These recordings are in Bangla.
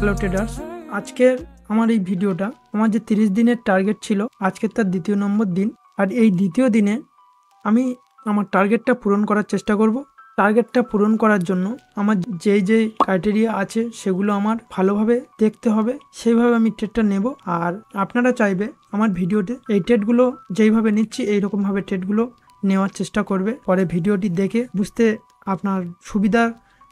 হ্যালো ট্রেডার্স, আজকের আমার এই ভিডিওটা আমার যে 30 দিনের টার্গেট ছিল, আজকের তার দ্বিতীয় নম্বর দিন। আর এই দ্বিতীয় দিনে আমি আমার টার্গেটটা পূরণ করার চেষ্টা করব। টার্গেটটা পূরণ করার জন্য আমার যেই ক্রাইটেরিয়া আছে সেগুলো আমার ভালোভাবে দেখতে হবে, সেইভাবে আমি ট্রেডটা নেব। আর আপনারা চাইবে আমার ভিডিওতে এই ট্রেডগুলো যেইভাবে নিচ্ছি এইরকমভাবে ট্রেডগুলো নেওয়ার চেষ্টা করবে। পরে ভিডিওটি দেখে বুঝতে আপনার সুবিধা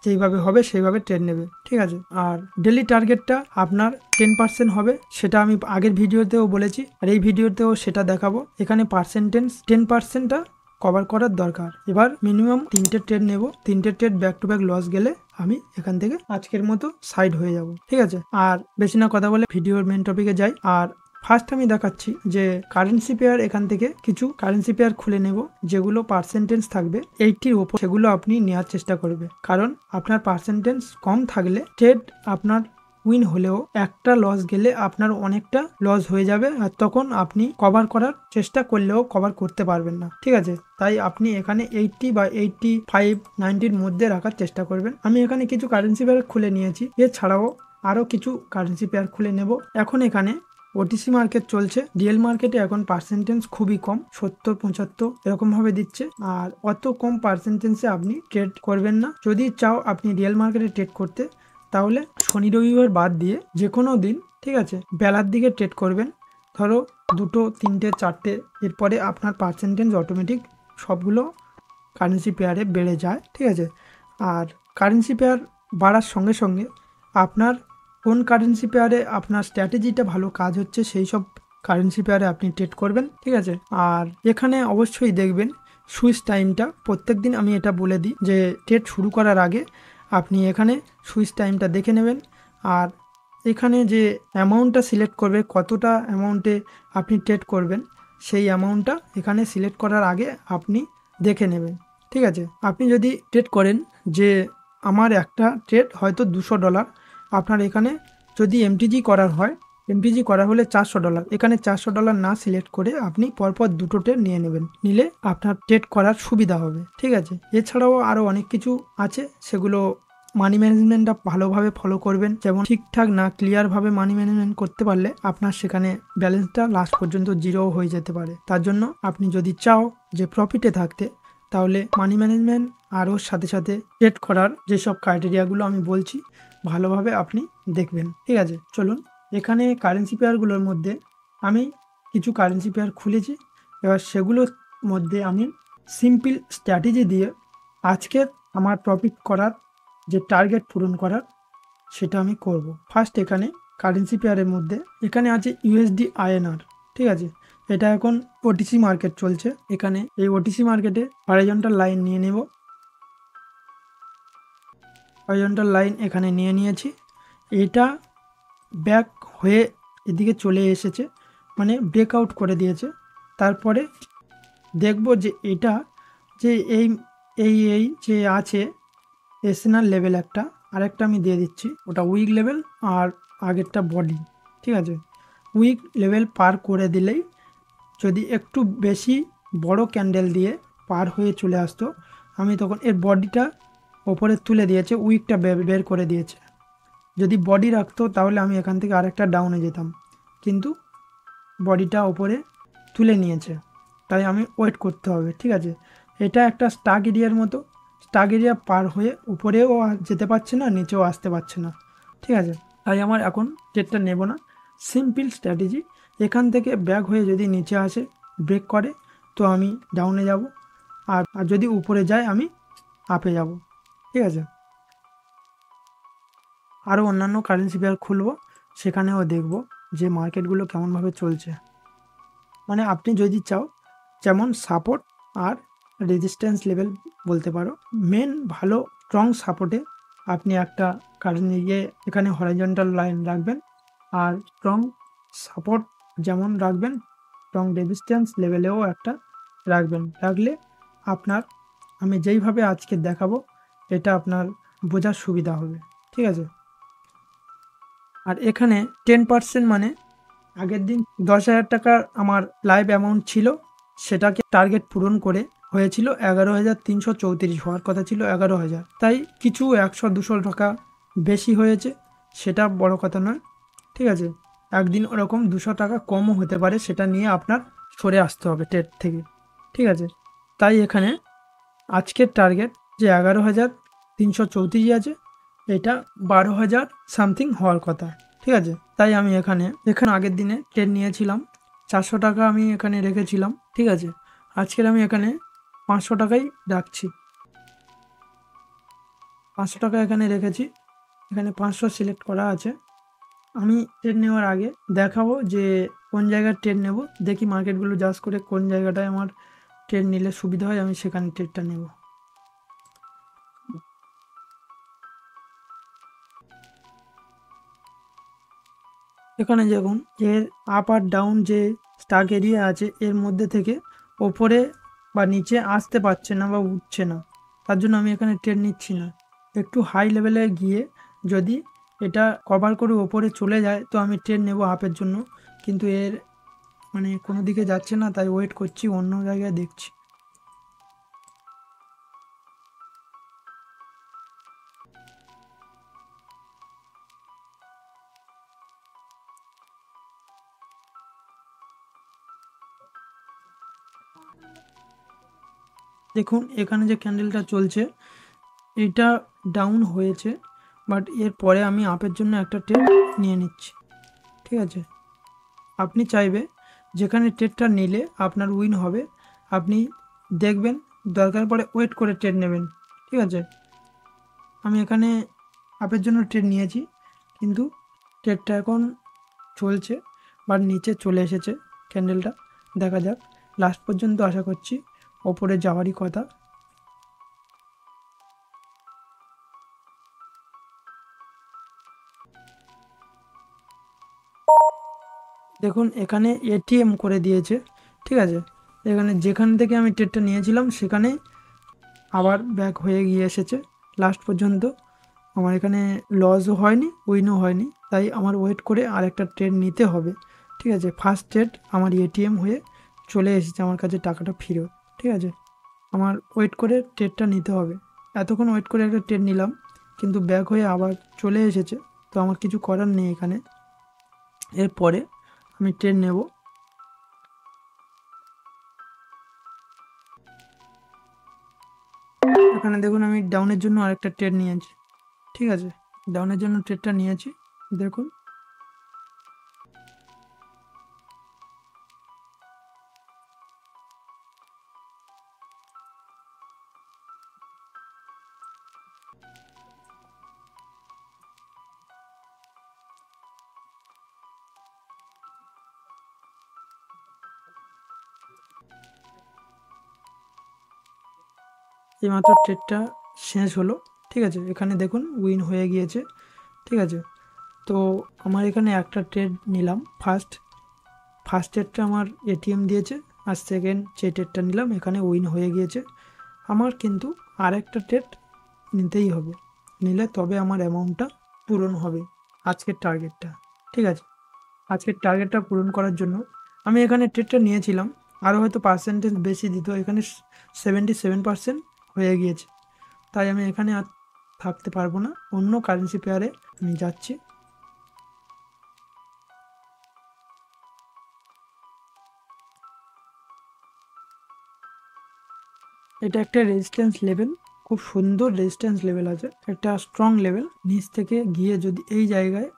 যেইভাবে হবে সেইভাবে ট্রেড নেবে, ঠিক আছে। আর ডেলি টার্গেটটা আপনার 10% হবে, সেটা আমি আগের ভিডিওতেও বলেছি আর এই ভিডিওতেও সেটা দেখাবো। এখানে পার্সেন্টেজ 10%টা কভার করার দরকার। এবার মিনিমাম 3টে ট্রেড নেব, 3টে trade back to back loss গেলে আমি এখান থেকে আজকের মতো সাইড হয়ে যাব, ঠিক আছে। আর বেশি না কথা বলে ভিডিওর মেন টপিকে যাই। আর ফার্স্ট আমি দেখাচ্ছি যে কারেন্সি পেয়ার, এখান থেকে কিছু কারেন্সি পেয়ার খুলে নেব যেগুলো পার্সেন্টেজ থাকবে 80-র উপর, সেগুলো আপনি নেওয়ার চেষ্টা করবে। কারণ আপনার পার্সেন্টেজ কম থাকলে ট্রেড আপনার উইন হলেও একটা লস গেলে আপনার অনেকটা লস হয়ে যাবে, আর তখন আপনি কভার করার চেষ্টা করলেও কভার করতে পারবেন না, ঠিক আছে। তাই আপনি এখানে 80 বা 85, 90-র মধ্যে রাখার চেষ্টা করবেন। আমি এখানে কিছু কারেন্সি পেয়ার খুলে নিয়েছি, এছাড়াও আরও কিছু কারেন্সি পেয়ার খুলে নেব। এখন এখানে ওটিসি মার্কেট চলছে, রিয়েল মার্কেটে এখন পার্সেন্টেজ খুবই কম, 70-75 এরকম ভাবে দিচ্ছে। আর অত কম পার্সেন্টেজে আপনি ট্রেড করবেন না। যদি চাও আপনি রিয়েল মার্কেটে ট্রেড করতে, তাহলে শনি রবিবার বাদ দিয়ে যে কোনো দিন, ঠিক আছে, বেলার দিকে ট্রেড করবেন। ধরো 2, 3, 4, এরপরে আপনার পার্সেন্টেজ অটোমেটিক সবগুলো কারেন্সি পেয়ারে বেড়ে যায়, ঠিক আছে। আর কারেন্সি পেয়ার বাড়ার সঙ্গে সঙ্গে আপনার কোন কারেন্সি পেয়ারে আপনার স্ট্র্যাটেজিটা ভালো কাজ হচ্ছে সেই সব কারেন্সি পেয়ারে আপনি ট্রেড করবেন, ঠিক আছে। আর এখানে অবশ্যই দেখবেন সুইচ টাইমটা। প্রত্যেক দিন আমি এটা বলে দিই যে ট্রেড শুরু করার আগে আপনি এখানে সুইচ টাইমটা দেখে নেবেন। আর এখানে যে অ্যামাউন্টটা সিলেক্ট করবে, কতটা অ্যামাউন্টে আপনি ট্রেড করবেন, সেই অ্যামাউন্টটা এখানে সিলেক্ট করার আগে আপনি দেখে নেবেন, ঠিক আছে। আপনি যদি ট্রেড করেন যে আমার একটা ট্রেড হয়তো $200, আপনার এখানে যদি এমটিজি করার হয়, এমটিজি করা হলে $400, এখানে $400 না সিলেক্ট করে আপনি পরপর 2টো ট্রেড নিয়ে নেবেন, নিলে আপনার ট্রেড করার সুবিধা হবে, ঠিক আছে। এছাড়াও আরও অনেক কিছু আছে, সেগুলো মানি ম্যানেজমেন্টটা ভালোভাবে ফলো করবেন। যেমন ঠিকঠাক না ক্লিয়ারভাবে মানি ম্যানেজমেন্ট করতে পারলে আপনার সেখানে ব্যালেন্সটা লাস্ট পর্যন্ত জিরো হয়ে যেতে পারে। তার জন্য আপনি যদি চাও যে প্রফিটে থাকতে, তাহলে মানি ম্যানেজমেন্ট আর ওর সাথে সাথে ট্রেড করার যেসব ক্রাইটেরিয়াগুলো আমি বলছি ভালোভাবে আপনি দেখবেন, ঠিক আছে। চলুন, এখানে কারেন্সি পেয়ারগুলোর মধ্যে আমি কিছু কারেন্সি পেয়ার খুলেছি। এবার সেগুলোর মধ্যে আমি সিম্পল স্ট্র্যাটেজি দিয়ে আজকের আমার প্রফিট করার যে টার্গেট পূরণ করার সেটা আমি করব। ফার্স্ট এখানে কারেন্সি পেয়ারের মধ্যে এখানে আছে ইউএসডি আইএনআর, ঠিক আছে। এটা এখন ওটিসি মার্কেট চলছে। এখানে এই ওটিসি মার্কেটে হরাইজন্টাল লাইন নিয়ে নেব। হরাইজন্টাল লাইন এখানে নিয়ে নিয়েছি। এটা ব্যাক হয়ে এদিকে চলে এসেছে, মানে ব্রেকআউট করে দিয়েছে। তারপরে দেখব যে এটা যে এই যে আছে এসএনআর লেভেল একটা, আরেকটা আমি দিয়ে দিচ্ছি, ওটা উইক লেভেল আর আগেরটা বডি, ঠিক আছে। উইক লেভেল পার করে দিলেই যদি একটু বেশি বড় ক্যান্ডেল দিয়ে পার হয়ে চলে আসতো, আমি তখন এর বডিটা ওপরে তুলে দিয়েছে, উইকটা বের করে দিয়েছে। যদি বডি রাখতো তাহলে আমি এখান থেকে আরেকটা ডাউনে যেতাম, কিন্তু বডিটা ওপরে তুলে নিয়েছে, তাই আমি ওয়েট করতে হবে, ঠিক আছে। এটা একটা স্টাক এরিয়ার মতো, স্টাক এরিয়া পার হয়ে উপরেও যেতে পারছে না, নিচেও আসতে পারছে না, ঠিক আছে। তাই আমার এখন ট্রেডটা নেব না। সিম্পল স্ট্র্যাটেজি, এখান থেকে ব্যাক হয়ে যদি নিচে আসে ব্রেক করে তো আমি ডাউনে যাব, আর যদি উপরে যায় আমি আপে যাব, ঠিক আছে। আরও অন্যান্য কারেন্সি পেয়ার খুলব, সেখানেও দেখব যে মার্কেটগুলো কেমনভাবে চলছে। মানে আপনি যদি চাও, যেমন সাপোর্ট আর রেজিস্ট্যান্স লেভেল বলতে পারো, মেন ভালো স্ট্রং সাপোর্টে আপনি একটা কারেন্সি এখানে হরাইজন্টাল লাইন রাখবেন, আর স্ট্রং সাপোর্ট যেমন রাখবেন, স্ট্রং রেজিস্ট্যান্স লেভেলেও একটা রাখবেন। রাখলে আপনার আমি যেইভাবে আজকে দেখাবো এটা আপনার বোঝার সুবিধা হবে, ঠিক আছে। আর এখানে 10% মানে আগের দিন 10,000 টাকার আমার লাইভ অ্যামাউন্ট ছিল, সেটাকে টার্গেট পূরণ করে হয়েছিল 11,334, হওয়ার কথা ছিল 11,000, তাই কিছু 100-200 টাকা বেশি হয়েছে, সেটা বড় কথা নয়, ঠিক আছে? একদিন ওরকম 200 টাকা কমও হতে পারে, সেটা নিয়ে আপনার সরে আসতে হবে ট্রেড থেকে, ঠিক আছে? তাই এখানে আজকের টার্গেট যে 11,334 আছে, এটা 12,000 সামথিং হওয়ার কথা, ঠিক আছে? তাই আমি এখানে আগের দিনে ট্রেড নিয়েছিলাম 400 টাকা, আমি এখানে রেখেছিলাম, ঠিক আছে? আজকের আমি এখানে 500 টাকাই রাখছি, 500 টাকা এখানে রেখেছি, এখানে 500 সিলেক্ট করা আছে। আমি ট্রেড নেওয়ার আগে দেখাবো যে কোন জায়গায় ট্রেড নেব, দেখি মার্কেটগুলো জাজ করে কোন জায়গাটায় আমার ট্রেড নিলে সুবিধা হয়, আমি সেখানে ট্রেডটা নেব। এখানে দেখুন এর আপ আর ডাউন যে স্টাক এরিয়া আছে, এর মধ্যে থেকে ওপরে বা নিচে আসতে পারছে না বা উঠছে না, তার জন্য আমি এখানে ট্রেড নিচ্ছি না। একটু হাই লেভেলে গিয়ে যদি এটা কভার করে ওপরে চলে যায় তো আমি ট্রেড নেব আপের জন্য, কিন্তু এর মানে কোনো দিকে যাচ্ছে না, তাই ওয়েট করছি, অন্য জায়গায় দেখছি। দেখুন এখানে যে ক্যান্ডেলটা চলছে এটা ডাউন হয়েছে, বাট এর পরে আমি আপের জন্য একটা ট্রেড নিয়ে নিচ্ছি, ঠিক আছে? আপনি চাইবে যেখানে ট্রেডটা নিলে আপনার উইন হবে, আপনি দেখবেন, দরকার পড়ে ওয়েট করে ট্রেড নেবেন, ঠিক আছে? আমি এখানে আপের জন্য ট্রেড নিয়েছি, কিন্তু ট্রেডটা এখন চলছে, বাট নিচে চলে এসেছে ক্যান্ডেলটা। দেখা যাক, লাস্ট পর্যন্ত আশা করছি ওপরে যাওয়ারই কথা। দেখুন এখানে এটিএম করে দিয়েছে, ঠিক আছে? এখানে যেখান থেকে আমি ট্রেডটা নিয়েছিলাম সেখানে আবার ব্যাক হয়ে গিয়ে এসেছে লাস্ট পর্যন্ত। আমার এখানে লসও হয়নি, উইনও হয়নি, তাই আমার ওয়েট করে আর একটা ট্রেড নিতে হবে, ঠিক আছে? ফার্স্ট ট্রেড আমার এটিএম হয়ে চলে এসেছে আমার কাছে টাকাটা ফিরত, ঠিক আছে? আমার ওয়েট করে ট্রেডটা নিতে হবে। এতক্ষণ ওয়েট করে একটা ট্রেড নিলাম, কিন্তু ব্যাক হয়ে আবার চলে এসেছে, তো আমার কিছু করার নেই এখানে। এরপরে আমি ট্রেড নেব। এখানে দেখুন আমি ডাউনের জন্য আরেকটা ট্রেড নিয়েছি, ঠিক আছে? ডাউনের জন্য ট্রেডটা নিয়েছি, দেখুন এইমাত্র ট্রেডটা শেষ হলো, ঠিক আছে? এখানে দেখুন উইন হয়ে গিয়েছে, ঠিক আছে? তো আমার এখানে একটা ট্রেড নিলাম, ফার্স্ট ট্রেডটা আমার এটিএম দিয়েছে, আর সেকেন্ড যে ট্রেডটা নিলাম এখানে উইন হয়ে গিয়েছে। আমার কিন্তু আর একটা ট্রেড নিতেই হবে, নিলে তবে আমার অ্যামাউন্টটা পূরণ হবে, আজকের টার্গেটটা, ঠিক আছে? আজকের টার্গেটটা পূরণ করার জন্য আমি এখানে ট্রেডটা নিয়েছিলাম, আরও হয়তো পার্সেন্টেজ বেশি দিত, এখানে 77% হয়ে গিয়েছে, তাই আমি এখানে আর থাকতে পারবো না, অন্য কারেন্সি পেয়ারে আমি যাচ্ছি। এটা একটা রেজিস্ট্যান্স লেভেল, খুব সুন্দর রেজিস্ট্যান্স লেভেল আছে, একটা স্ট্রং লেভেল। নিচ থেকে গিয়ে যদি এই জায়গায়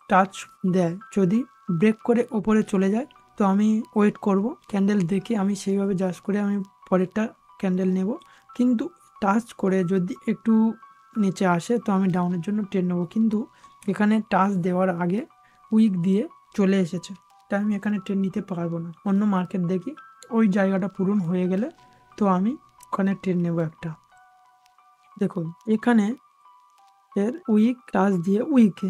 টাচ দেয়, যদি ব্রেক করে ওপরে চলে যায়, তো আমি ওয়েট করব, ক্যান্ডেল দেখে আমি সেইভাবে জাজ করে আমি পরেরটা ক্যান্ডেল নেব। কিন্তু টাচ করে যদি একটু নিচে আসে তো আমি ডাউনের জন্য ট্রেড নেব, কিন্তু এখানে টাচ দেওয়ার আগে উইক দিয়ে চলে এসেছে, তাই আমি এখানে ট্রেড নিতে পারবো না। অন্য মার্কেট দেখি, ওই জায়গাটা পূরণ হয়ে গেলে তো আমি ওখানে ট্রেড নেব একটা। দেখুন এখানে এর উইক টাচ দিয়ে উইকে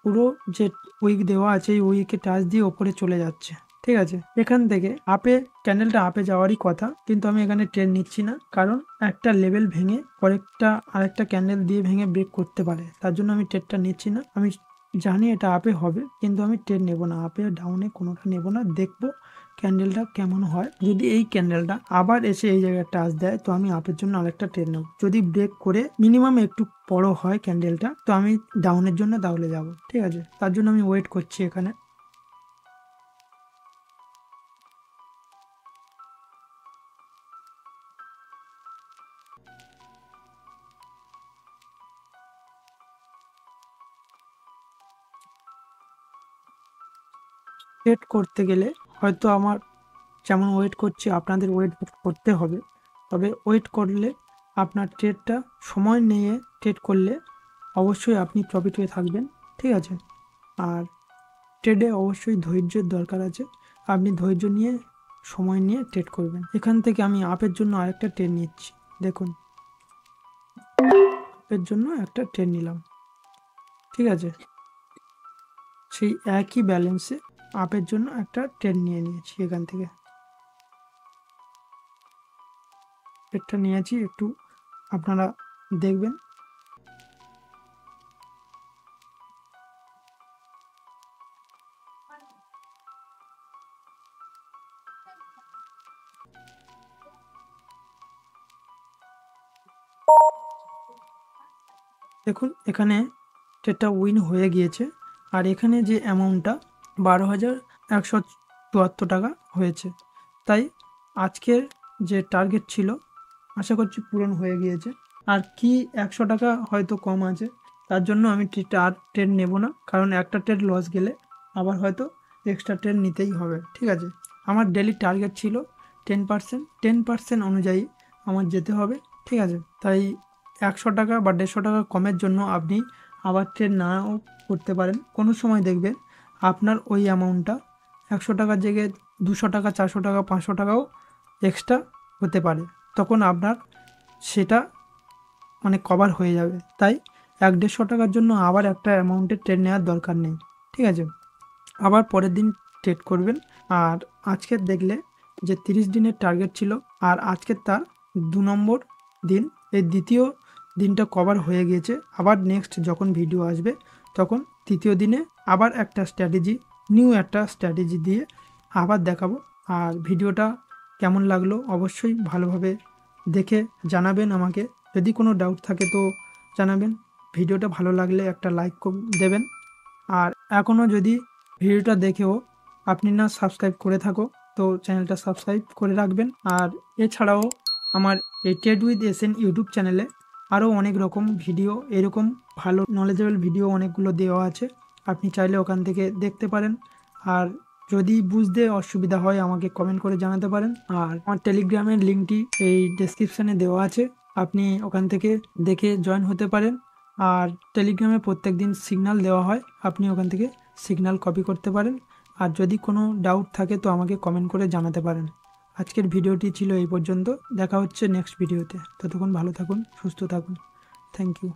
পুরো যে উইক দেওয়া আছে এই উইকে টাচ দিয়ে ওপরে চলে যাচ্ছে, ঠিক আছে? এখান থেকে আপে ক্যান্ডেলটা আপে যাওয়ারই কথা, কিন্তু আমি এখানে ট্রেড নিচ্ছি না, কারণ একটা লেভেল ভেঙে পরেরটা আরেকটা ক্যান্ডেল দিয়ে ভেঙে ব্রেক করতে পারে, তার জন্য আমি ট্রেডটা নিচ্ছি না। আমি জানি এটা আপে হবে, কিন্তু আমি ট্রেড নেব না, আপে ডাউনে কোনোটা নেব না, দেখবো ক্যান্ডেলটা কেমন হয়। যদি এই ক্যান্ডেলটা আবার এসে এই জায়গায় টাচ দেয় তো আমি আপের জন্য আরেকটা ট্রেড নেব। যদি ব্রেক করে মিনিমাম একটু বড় হয় ক্যান্ডেলটা তো আমি ডাউনের জন্য তাহলে যাব। ঠিক আছে, তার জন্য আমি ওয়েট করছি এখানে। ট্রেড করতে গেলে হয়তো আমার যেমন ওয়েট করছি আপনাদের ওয়েট করতে হবে, তবে ওয়েট করলে আপনার ট্রেডটা সময় নিয়ে ট্রেড করলে অবশ্যই আপনি প্রফিট হয়ে থাকবেন। ঠিক আছে, আর ট্রেডে অবশ্যই ধৈর্যের দরকার আছে। আপনি ধৈর্য নিয়ে সময় নিয়ে ট্রেড করবেন। এখান থেকে আমি আপের জন্য আরেকটা ট্রেড নিচ্ছি। দেখুন, আপের জন্য একটা ট্রেড নিলাম। ঠিক আছে, সেই একই ব্যালেন্সে আপের জন্য একটা ট্রেড নিয়ে নিয়েছি। এখান থেকে ট্রেডটা নিয়েছি, একটু আপনারা দেখবেন। দেখুন এখানে ট্রেডটা উইন হয়ে গিয়েছে, আর এখানে যে অ্যামাউন্টটা 12,174 টাকা হয়েছে। তাই আজকের যে টার্গেট ছিল আশা করছি পূরণ হয়ে গিয়েছে। আর কি 100 টাকা হয়তো কম আছে, তার জন্য আমি আর ট্রেড নেব না, কারণ একটা ট্রেড লস গেলে আবার হয়তো এক্সট্রা ট্রেড নিতেই হবে। ঠিক আছে, আমার ডেলি টার্গেট ছিল 10% অনুযায়ী আমার যেতে হবে। ঠিক আছে, তাই 100 টাকা বা 150 টাকা কমের জন্য আপনি আবার ট্রেড নাও করতে পারেন। কোনো সময় দেখবেন আপনার ওই অ্যামাউন্টটা 100 টাকার জায়গায় 200 টাকা, 400 টাকা, 500 টাকাও এক্সট্রা হতে পারে। তখন আপনার সেটা মানে কভার হয়ে যাবে। তাই 100-150 টাকার জন্য আবার একটা অ্যামাউন্টের ট্রেড নেওয়ার দরকার নেই। ঠিক আছে, আবার পরের দিন ট্রেড করবেন। আর আজকের দেখলে যে 30 দিনের টার্গেট ছিল, আর আজকের তার 2 নম্বর দিন, এই দ্বিতীয় দিনটা কভার হয়ে গিয়েছে। আবার নেক্সট যখন ভিডিও আসবে তখন তৃতীয় দিনে আবার একটা স্ট্র্যাটেজি, নিউ একটা স্ট্র্যাটেজি দিয়ে আবার দেখাবো। আর ভিডিওটা কেমন লাগলো অবশ্যই ভালোভাবে দেখে জানাবেন আমাকে। যদি কোনো ডাউট থাকে তো জানাবেন। ভিডিওটা ভালো লাগলে একটা লাইক দেবেন। আর এখনও যদি ভিডিওটা দেখেও আপনি না সাবস্ক্রাইব করে থাকো তো চ্যানেলটা সাবস্ক্রাইব করে রাখবেন। আর এছাড়াও আমার এই ট্রেড উইথ এসএন ইউটিউব চ্যানেলে আরও অনেক রকম ভিডিও, এরকম ভালো নলেজেবল ভিডিও অনেকগুলো দেওয়া আছে, আপনি চাইলে ওখান থেকে দেখতে পারেন। আর যদি বুঝতে অসুবিধা হয় আমাকে কমেন্ট করে জানাতে পারেন। আর আমার টেলিগ্রামের লিঙ্কটি এই ডেসক্রিপশানে দেওয়া আছে, আপনি ওখান থেকে দেখে জয়েন হতে পারেন। আর টেলিগ্রামে প্রত্যেক দিন সিগন্যাল দেওয়া হয়, আপনি ওখান থেকে সিগন্যাল কপি করতে পারেন। আর যদি কোনো ডাউট থাকে তো আমাকে কমেন্ট করে জানাতে পারেন। আজকের ভিডিওটি ছিল এই পর্যন্ত, দেখা হচ্ছে নেক্সট ভিডিওতে। ততক্ষণ ভালো থাকুন, সুস্থ থাকুন। Thank you.